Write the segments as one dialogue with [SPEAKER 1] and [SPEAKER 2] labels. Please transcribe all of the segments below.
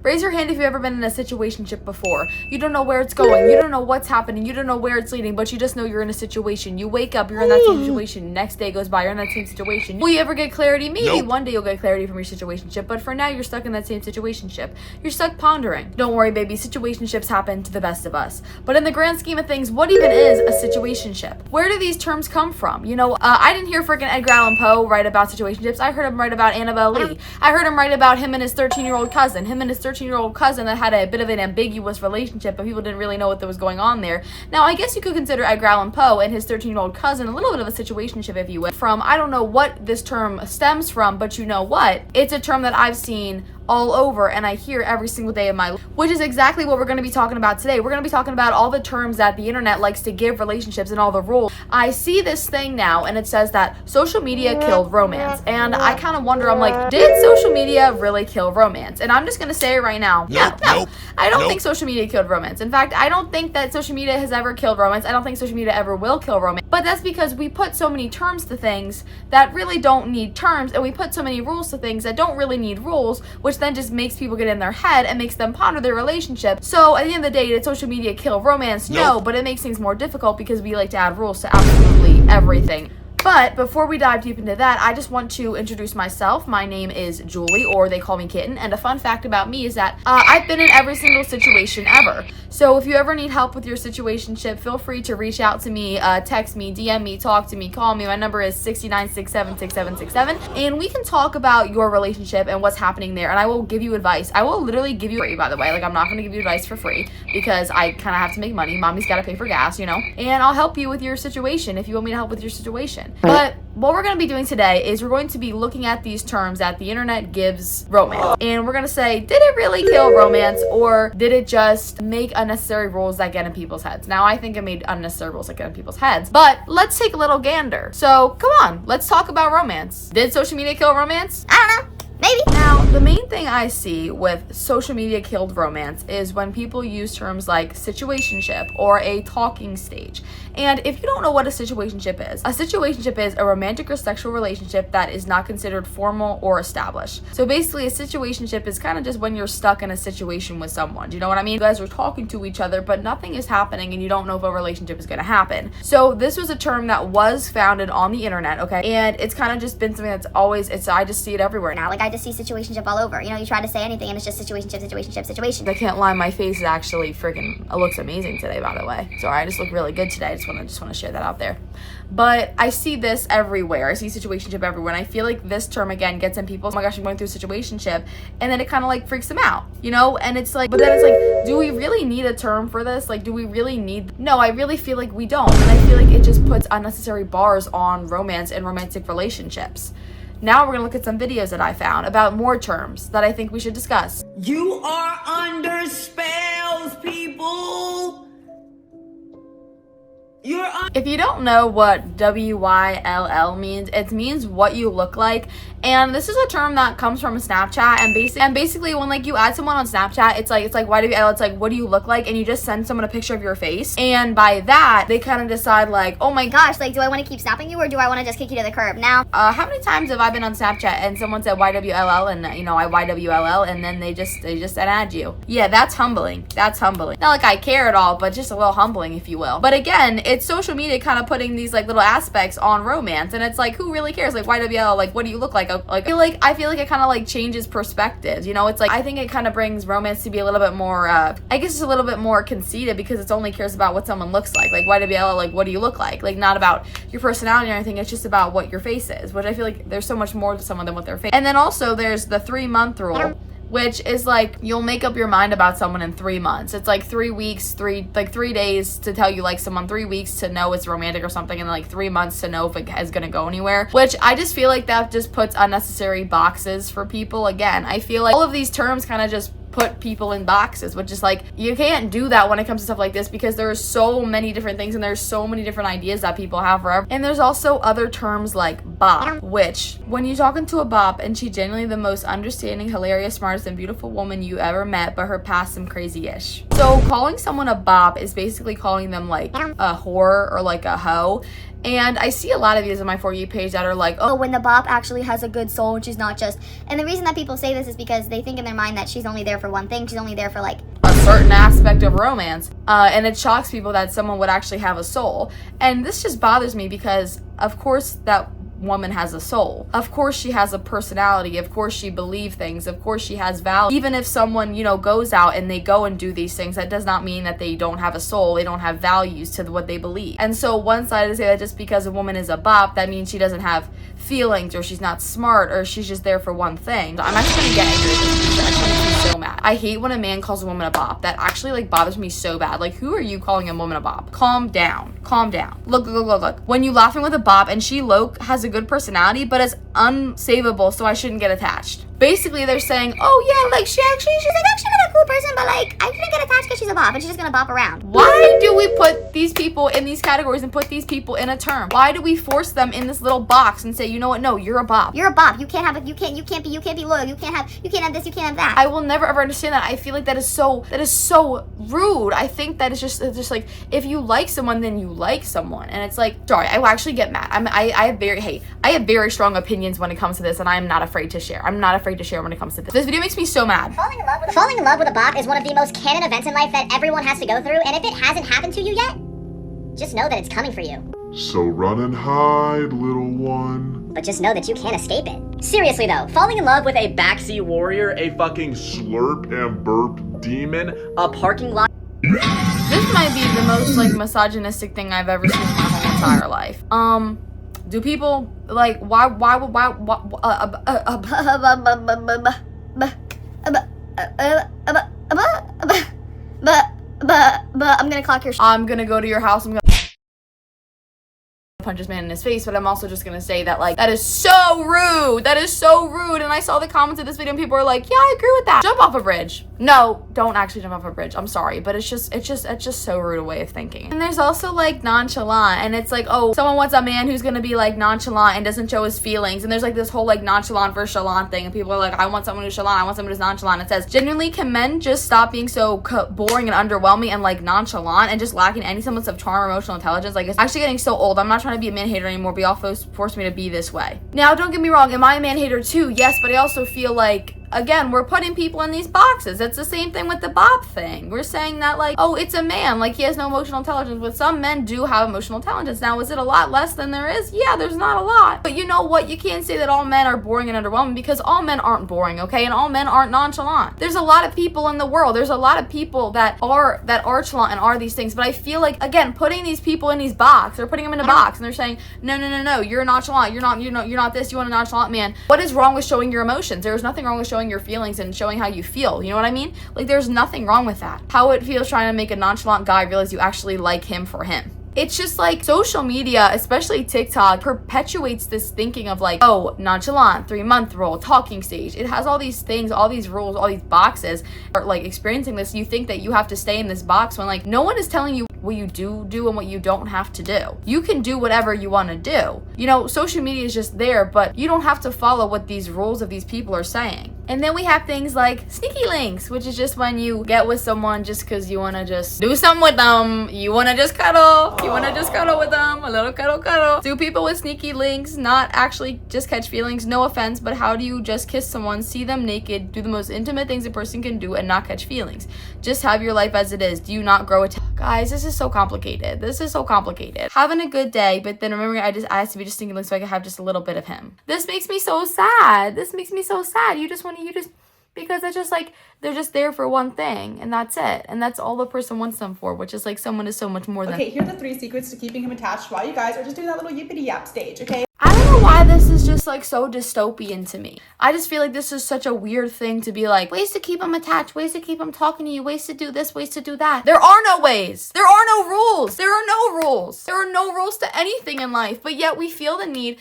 [SPEAKER 1] Raise your hand if you've ever been in a situationship before. You don't know where it's going. You don't know what's happening. You don't know where it's leading, but you just know you're in a situation. You wake up, you're in that same situation. Next day goes by, you're in that same situation. Will you ever get clarity? Maybe one day you'll get clarity from your situationship, but for now you're stuck in that same situationship. You're stuck pondering. Don't worry, baby. Situationships happen to the best of us. But in the grand scheme of things, what even is a situationship? Where do these terms come from? You know, I didn't hear freaking Edgar Allan Poe write about situationships. I heard him write about Annabelle Lee. I heard him write about him and his 13-year-old cousin. Him and his 13-year-old cousin that had a bit of an ambiguous relationship, but people didn't really know what was going on there. Now, I guess you could consider Edgar Allan Poe and his 13-year-old cousin a little bit of a situationship, if you will. From, I don't know what this term stems from, but you know what? It's a term that I've seen all over and I hear every single day of my life, which is exactly what we're going to be talking about today. We're going to be talking about all the terms that the internet likes to give relationships and all the rules. I see this thing now and it says that social media killed romance, and I kind of wonder, I'm like, did social media really kill romance? And I'm just going to say it right now. No. I don't think social media killed romance. In fact, I don't think that social media has ever killed romance. I don't think social media ever will kill romance. But that's because we put so many terms to things that really don't need terms, and we put so many rules to things that don't really need rules, which then just makes people get in their head and makes them ponder their relationship. So at the end of the day, did social media kill romance? No, but it makes things more difficult because we like to add rules to absolutely everything. But before we dive deep into that, I just want to introduce myself. My name is Julie, or they call me Kitten, and a fun fact about me is that I've been in every single situation ever. So if you ever need help with your situationship, feel free to reach out to me, text me, DM me, talk to me, call me. My number is 69676767, and we can talk about your relationship and what's happening there, and I will give you advice. I will literally give you free, by the way. Like, I'm not going to give you advice for free because I kind of have to make money. Mommy's got to pay for gas, you know, and I'll help you with your situation if you want me to help with your situation. But what we're going to be doing today is we're going to be looking at these terms that the internet gives romance. And we're going to say, did it really kill romance, or did it just make unnecessary rules that get in people's heads? Now, I think it made unnecessary rules that get in people's heads, but let's take a little gander. So, come on, let's talk about romance. Did social media kill romance? I don't know. Maybe. Now, the main thing I see with social media killed romance is when people use terms like situationship or a talking stage. And if you don't know what a situationship is a romantic or sexual relationship that is not considered formal or established. So basically, a situationship is kind of just when you're stuck in a situation with someone. Do you know what I mean? You guys are talking to each other, but nothing is happening and you don't know if a relationship is going to happen. So this was a term that was founded on the internet, okay? And it's kind of just been something that's always, I just see it everywhere now.
[SPEAKER 2] Like, I just see situationship all over. You know, you try to say anything and it's just situationship.
[SPEAKER 1] I can't lie, my face is actually freaking, it looks amazing today, by the way. Sorry, I just look really good today. I just want to share that out there. But I see this everywhere. I see situationship everywhere. And I feel like this term, again, gets in people, oh my gosh, I'm going through a situationship. And then it kind of like freaks them out, you know? And it's like, but then it's like, do we really need a term for this? Like, do we really need? No, I really feel like we don't. And I feel like it just puts unnecessary bars on romance and romantic relationships. Now we're going to look at some videos that I found about more terms that I think we should discuss.
[SPEAKER 3] You are under spells, people.
[SPEAKER 1] If you don't know what WYLL means, it means what you look like. And this is a term that comes from Snapchat, and basically when like you add someone on Snapchat, it's like YWL, it's like, what do you look like? And you just send someone a picture of your face, and by that they kind of decide like, oh my
[SPEAKER 2] gosh, like, do I want to keep snapping you or do I want to just kick you to the curb? Now,
[SPEAKER 1] how many times have I been on Snapchat and someone said YWLL, and you know, I YWLL, and then they just said add you? Yeah, that's humbling. Not like I care at all, but just a little humbling, if you will. But again, it's social media kind of putting these like little aspects on romance, and it's like, who really cares? Like, YWL, like, what do you look like? Like, I feel like it kind of like changes perspectives, you know? It's like, I think it kind of brings romance to be a little bit more, I guess it's a little bit more conceited because it only cares about what someone looks like. Like, YWL, like, what do you look like? Like, not about your personality or anything, it's just about what your face is, which I feel like there's so much more to someone than what their face. And then also there's the 3-month rule, which is like, you'll make up your mind about someone in 3 months. It's like 3 weeks, 3 days to tell you like someone, 3 weeks to know it's romantic or something, and then like 3 months to know if it is gonna go anywhere, which I just feel like that just puts unnecessary boxes for people. Again, I feel like all of these terms kind of just put people in boxes, which is like, you can't do that when it comes to stuff like this because there are so many different things and there's so many different ideas that people have forever. And there's also other terms like bop, which when you're talking to a bop and she's genuinely the most understanding, hilarious, smartest, and beautiful woman you ever met, but her past some crazy-ish. So calling someone a bop is basically calling them like a whore or like a hoe. And I see a lot of these on my For You page that are like, oh,
[SPEAKER 2] when the bop actually has a good soul and she's not just, and the reason that people say this is because they think in their mind that she's only there for one thing. She's only there for like
[SPEAKER 1] a certain aspect of romance. And it shocks people that someone would actually have a soul. And this just bothers me because, of course, that woman has a soul. Of course she has a personality. Of course she believes things. Of course she has value. Even if someone, you know, goes out and they go and do these things, that does not mean that they don't have a soul. They don't have values to what they believe. And so one side to say that just because a woman is a bop, that means she doesn't have feelings or she's not smart or she's just there for one thing. I'm actually gonna get angry at this because that actually makes me so mad. I hate when a man calls a woman a bop. That actually like bothers me so bad. Like, who are you calling a woman a bop? Calm down. Calm down. Look. When you laughing with a bop and she has a good personality but is unsavable, so I shouldn't get attached. Basically, they're saying, oh yeah, like she's actually not a cool person, but like I shouldn't get attached because she's a bop and she's just gonna bop around. Why do we put these people in these categories and put these people in a term? Why do we force them in this little box and say, you know what? No, you're a bop.
[SPEAKER 2] You're a bop. You can't be loyal. You can't have this. You can't have that.
[SPEAKER 1] I will never ever understand that. I feel like that is so rude. I think that it's just like, if you like someone, then you like someone, and it's like, sorry, I will actually get mad. I have very strong opinions when it comes to this, and I am not afraid to share. I'm not afraid to share when it comes to this. This video makes me so mad.
[SPEAKER 2] Falling in love with a bop is one of the most canon events in life that everyone has to go through, and if it hasn't happened to you yet, just know that it's coming for you.
[SPEAKER 4] So run and hide, little one.
[SPEAKER 2] But just know that you can't escape it. Seriously though, falling in love with a backseat warrior,
[SPEAKER 4] A fucking slurp and burp demon.
[SPEAKER 2] a parking lot.
[SPEAKER 1] This might be the most like misogynistic thing I've ever seen in my whole entire life. Do people like why
[SPEAKER 2] I'm gonna clock your
[SPEAKER 1] I'm gonna go to your house, I'm gonna punch this man in his face, but I'm also just gonna say that like that is so rude. And I saw the comments of this video and people are like, yeah, I agree with that. Jump off a bridge. No, don't actually jump off a bridge. I'm sorry, but it's just so rude a way of thinking. And there's also like nonchalant, and it's like, oh, someone wants a man who's gonna be like nonchalant and doesn't show his feelings, and there's like this whole like nonchalant versus chalant thing, and people are like, I want someone who's chalant, I want someone who's nonchalant. It says, genuinely, can men just stop being so boring and underwhelming and like nonchalant and just lacking any semblance of charm or emotional intelligence? Like, it's actually getting so old. I'm not trying to be a man hater anymore, but y'all forced me to be this way. Now, don't get me wrong, am I a man hater too? Yes, but I also feel like, again, we're putting people in these boxes. It's the same thing with the bop thing. We're saying that like, oh, it's a man, like he has no emotional intelligence, but some men do have emotional intelligence. Now, is it a lot less than there is? Yeah, there's not a lot. But you know what? You can't say that all men are boring and underwhelming, because all men aren't boring, okay? And all men aren't nonchalant. There's a lot of people in the world. There's a lot of people that are chalant and are these things. But I feel like, again, putting these people in these boxes, they're putting them in a box and they're saying, no, you're nonchalant. You're not this. You want a nonchalant man. What is wrong with showing your emotions? There's nothing wrong with showing your feelings and showing how you feel. You know what I mean? Like, there's nothing wrong with that. How it feels trying to make a nonchalant guy realize you actually like him for him. It's just like social media, especially TikTok, perpetuates this thinking of like, oh, nonchalant, 3-month rule, talking stage. It has all these things, all these rules, all these boxes. Or like experiencing this, you think that you have to stay in this box when like no one is telling you what you do and what you don't have to do. You can do whatever you want to do. You know, social media is just there, but you don't have to follow what these rules of these people are saying. And then we have things like sneaky links, which is just when you get with someone just because you want to just do something with them. You want to just cuddle. You want to just cuddle with them. A little cuddle. Do people with sneaky links not actually just catch feelings? No offense, but how do you just kiss someone, see them naked, do the most intimate things a person can do and not catch feelings? Just have your life as it is. Do you not grow attached? Guys, this is so complicated. Having a good day, but then remembering I have to be just sneaky links so I can have just a little bit of him. This makes me so sad. Because it's just like, they're just there for one thing, and that's it. And that's all the person wants them for, which is like, someone is so much more than...
[SPEAKER 5] Okay, here are the 3 secrets to keeping him attached while you guys are just doing that little yippity yap stage, okay?
[SPEAKER 1] I don't know why this is just like so dystopian to me. I just feel like this is such a weird thing to be like, ways to keep them attached, ways to keep them talking to you, ways to do this, ways to do that. There are no ways. There are no rules. There are no rules. There are no rules to anything in life, but yet we feel the need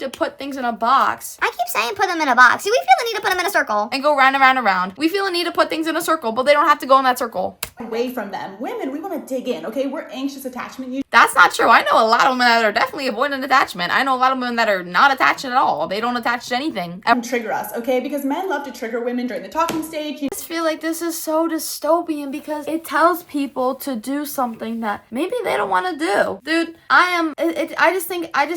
[SPEAKER 1] to put things in a box.
[SPEAKER 2] I keep saying put them in a box. See, we feel the need to put them in a circle.
[SPEAKER 1] And go round and round and round. We feel the need to put things in a circle, but they don't have to go in that circle.
[SPEAKER 5] away from them. Women, we want to dig in, okay? We're anxious attachment.
[SPEAKER 1] That's not true. I know a lot of women that are definitely avoiding attachment. I know a lot of women that are not attaching at all. They don't attach to anything.
[SPEAKER 5] Trigger us, okay? Because men love to trigger women during the talking stage.
[SPEAKER 1] I just feel like this is so dystopian because it tells people to do something that maybe they don't want to do. Dude, I just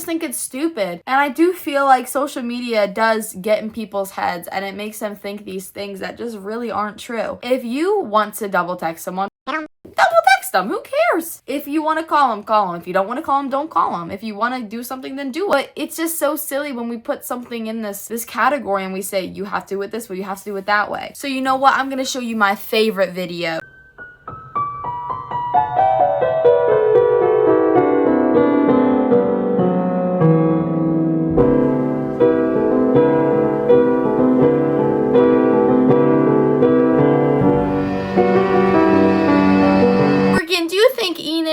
[SPEAKER 1] think it's stupid. And I do feel like social media does get in people's heads and it makes them think these things that just really aren't true. If you want to double text someone, double text them. Who cares? If you want to call them, call them. If you don't want to call them, don't call them. If you want to do something, then do it. But it's just so silly when we put something in this category and we say, you have to do it this way, you have to do it that way. So you know what? I'm going to show you my favorite video.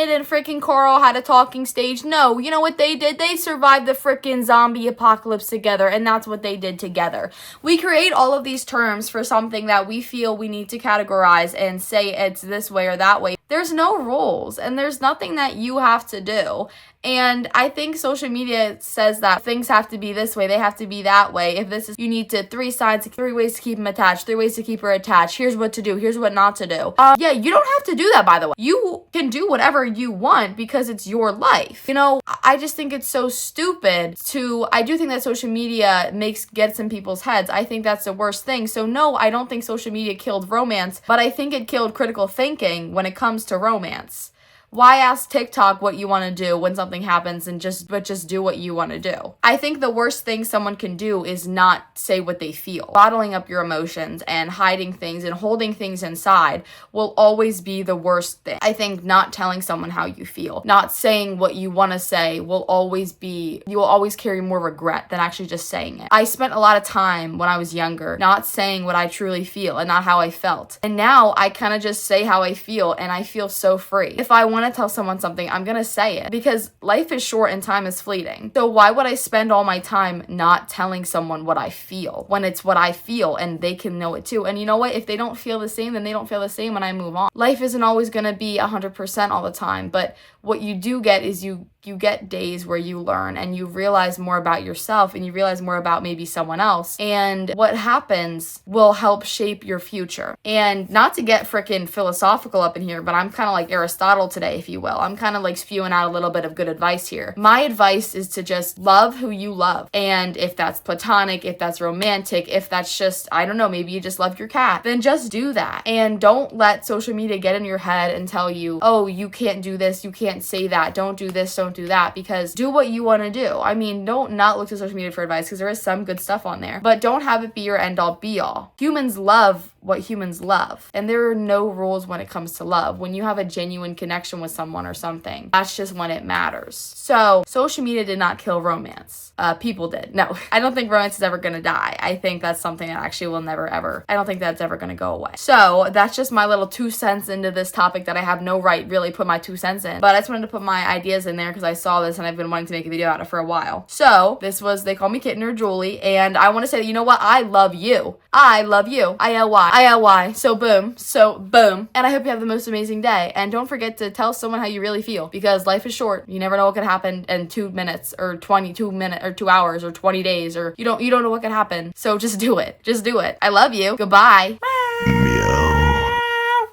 [SPEAKER 1] And freaking Carl had a talking stage. No, you know what they did? They survived the freaking zombie apocalypse together, and that's what they did together. We create all of these terms for something that we feel we need to categorize and say it's this way or that way. There's no rules, and there's nothing that you have to do. And I think social media says that things have to be this way, they have to be that way. If this is, you need to 3 ways to keep them attached, 3 ways to keep her attached. Here's what to do, here's what not to do. Yeah, you don't have to do that, by the way. You can do whatever you want because it's your life. You know, I just think it's so stupid I do think that social media gets in people's heads. I think that's the worst thing. So no, I don't think social media killed romance, but I think it killed critical thinking when it comes to romance. Why ask TikTok what you want to do when something happens and just do what you want to do? I think the worst thing someone can do is not say what they feel. Bottling up your emotions and hiding things and holding things inside will always be the worst thing. I think not telling someone how you feel, not saying what you want to say you will always carry more regret than actually just saying it. I spent a lot of time when I was younger not saying what I truly feel and not how I felt. And now I kind of just say how I feel and I feel so free. If I want to tell someone something, I'm gonna say it because life is short and time is fleeting. So why would I spend all my time not telling someone what I feel when it's what I feel and they can know it too? And you know what? If they don't feel the same, then they don't feel the same and I move on. Life isn't always gonna be 100% all the time, but what you do get is you get days where you learn and you realize more about yourself and you realize more about maybe someone else, and what happens will help shape your future. And not to get freaking philosophical up in here, but I'm kind of like Aristotle today, if you will. I'm kind of like spewing out a little bit of good advice here. My advice is to just love who you love. And if that's platonic, if that's romantic, if that's just, I don't know, maybe you just love your cat, then just do that. And don't let social media get in your head and tell you, oh, you can't do this, you can't say that, don't do this, don't do that, because do what you want to do. I mean, don't not look to social media for advice because there is some good stuff on there, but don't have it be your end all be all. Humans love what humans love, and there are no rules when it comes to love. When you have a genuine connection with someone or something, that's just when it matters. So social media did not kill romance. People did. No, I don't think romance is ever gonna die. I think that's something that actually will never ever, I don't think that's ever gonna go away. So that's just my little 2 cents into this topic that I have no right really put my 2 cents in, but I just wanted to put my ideas in there because I saw this and I've been wanting to make a video out of it for a while. So this was They Call Me Kitten or Julie, and I want to say that, you know what? I love you. I love you. ILY. So boom. And I hope you have the most amazing day. And don't forget to tell someone how you really feel, because life is short. You never know what could happen in 2 minutes or 22 minutes or 2 hours or 20 days, or you don't know what could happen. So just do it. Just do it. I love you. Goodbye. Bye.